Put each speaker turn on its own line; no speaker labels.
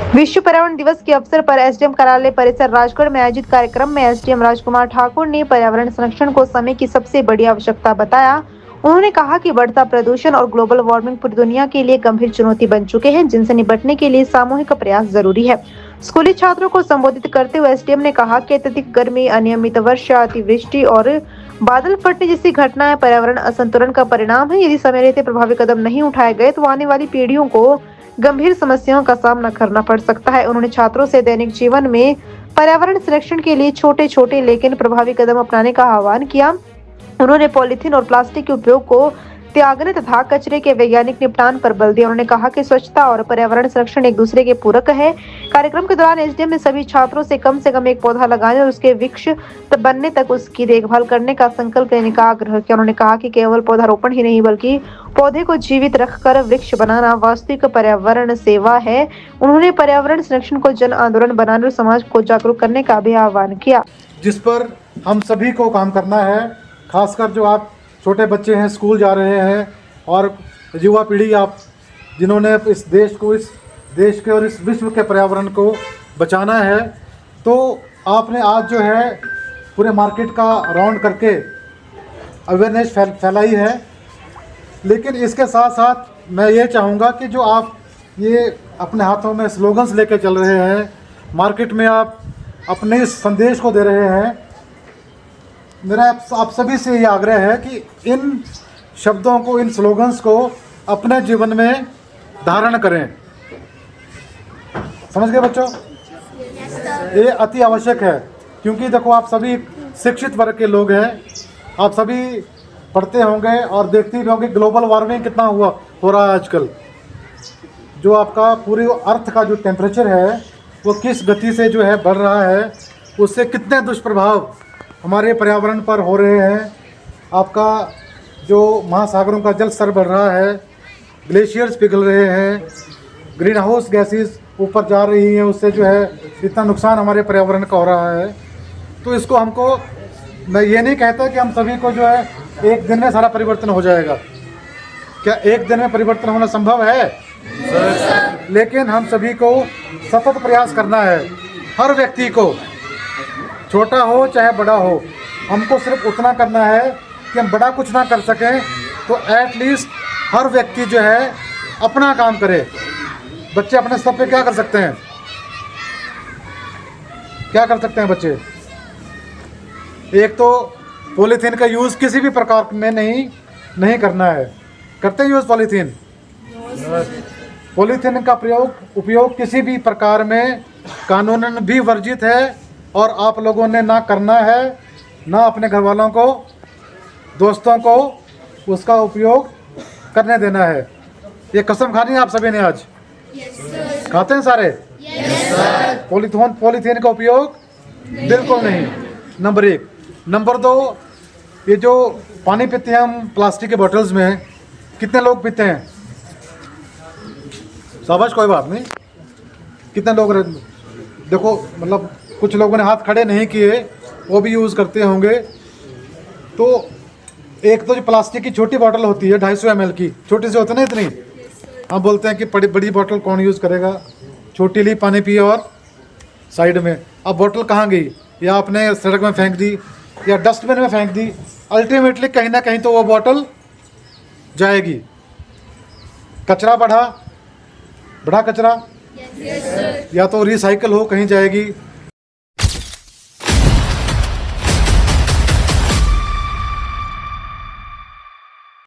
विश्व पर्यावरण दिवस के अवसर पर एसडीएम कार्यालय परिसर राजगढ़ में आयोजित कार्यक्रम में एसडीएम राजकुमार ठाकुर ने पर्यावरण संरक्षण को समय की सबसे बड़ी आवश्यकता बताया। उन्होंने कहा कि बढ़ता प्रदूषण और ग्लोबल वार्मिंग पूरी दुनिया के लिए गंभीर चुनौती बन चुके हैं, जिनसे निपटने के लिए सामूहिक प्रयास जरूरी है। स्कूली छात्रों को संबोधित करते हुए एसडीएम ने कहा कि अत्यधिक गर्मी, अनियमित वर्षा, अतिवृष्टि और बादल फटने जैसी घटनाएं पर्यावरण असंतुलन का परिणाम है। यदि समय रहते प्रभावी कदम नहीं उठाए गए तो आने वाली पीढ़ियों को गंभीर समस्याओं का सामना करना पड़ सकता है। उन्होंने छात्रों से दैनिक जीवन में पर्यावरण संरक्षण के लिए छोटे छोटे लेकिन प्रभावी कदम अपनाने का आह्वान किया। उन्होंने पॉलीथीन और प्लास्टिक के उपयोग को त्यागने तथा कचरे के वैज्ञानिक निपटान पर बल दिया। उन्होंने कहा कि स्वच्छता और पर्यावरण संरक्षण एक दूसरे के पूरक है। कार्यक्रम के दौरान एसडीएम ने सभी छात्रों से कम एक पौधा लगाने और उसके वृक्ष बनने तक उसकी देखभाल करने का संकल्प लेने का आग्रह किया। उन्होंने कहा कि केवल पौधारोपण ही नहीं बल्कि पौधे को जीवित रखकर वृक्ष बनाना वास्तविक पर्यावरण सेवा है। उन्होंने पर्यावरण संरक्षण को जन आंदोलन बनाने और समाज को जागरूक करने का भी आह्वान किया,
जिस पर हम सभी को काम करना है। खासकर जो आप छोटे बच्चे हैं, स्कूल जा रहे हैं, और युवा पीढ़ी आप जिन्होंने इस देश के और इस विश्व के पर्यावरण को बचाना है, तो आपने आज जो है पूरे मार्केट का राउंड करके अवेयरनेस फैलाई है। लेकिन इसके साथ साथ मैं ये चाहूँगा कि जो आप ये अपने हाथों में स्लोगन्स लेके चल रहे हैं, मार्केट में आप अपने इस संदेश को दे रहे हैं, मेरा आप सभी से ये आग्रह है कि इन शब्दों को, इन स्लोगन्स को अपने जीवन में धारण करें। समझ गए बच्चों? ये अति आवश्यक है, क्योंकि देखो आप सभी शिक्षित वर्ग के लोग हैं, आप सभी पढ़ते होंगे और देखते भी होंगे ग्लोबल वार्मिंग कितना हो रहा है आजकल। जो आपका पूरी अर्थ का जो टेम्परेचर है वो किस गति से जो है बढ़ रहा है, उससे कितने दुष्प्रभाव हमारे पर्यावरण पर हो रहे हैं। आपका जो महासागरों का जल स्तर बढ़ रहा है, ग्लेशियर्स पिघल रहे हैं, ग्रीन हाउस गैसेस ऊपर जा रही हैं, उससे जो है इतना नुकसान हमारे पर्यावरण का हो रहा है। तो इसको हमको, मैं ये नहीं कहता कि हम सभी को जो है एक दिन में सारा परिवर्तन हो जाएगा। क्या एक दिन में परिवर्तन होना संभव है? लेकिन हम सभी को सतत प्रयास करना है। हर व्यक्ति को, छोटा हो चाहे बड़ा हो, हमको सिर्फ उतना करना है कि हम बड़ा कुछ ना कर सकें तो एटलीस्ट हर व्यक्ति जो है अपना काम करे। बच्चे अपने स्तर पे क्या कर सकते हैं? क्या कर सकते हैं बच्चे? एक तो पॉलीथीन का यूज़ किसी भी प्रकार में नहीं करना है। करते हैं यूज़ पॉलीथीन? पॉलीथीन का उपयोग किसी भी प्रकार में कानूनन भी वर्जित है, और आप लोगों ने ना करना है, ना अपने घर वालों को, दोस्तों को उसका उपयोग करने देना है। ये कसम खानी है आप सभी ने आज? खाते हैं सारे? पॉलीथीन का उपयोग बिल्कुल नहीं, नंबर 1। नंबर 2, ये जो पानी पीते हैं हम प्लास्टिक के बॉटल्स में, कितने लोग पीते हैं? शाबाश, कोई बात नहीं। कितने लोग देखो, मतलब कुछ लोगों ने हाथ खड़े नहीं किए, वो भी यूज़ करते होंगे। तो एक तो जो प्लास्टिक की छोटी बोतल होती है 250 ml की, छोटी सी होती है ना इतनी, हम बोलते हैं कि बड़ी बोतल कौन यूज़ करेगा, छोटी ली, पानी पिए और साइड में। अब बोतल कहाँ गई? या आपने सड़क में फेंक दी या डस्टबिन में फेंक दी, अल्टीमेटली कहीं ना कहीं तो वो बोतल जाएगी। कचरा बढ़ा कचरा, या तो रिसाइकल हो, कहीं जाएगी,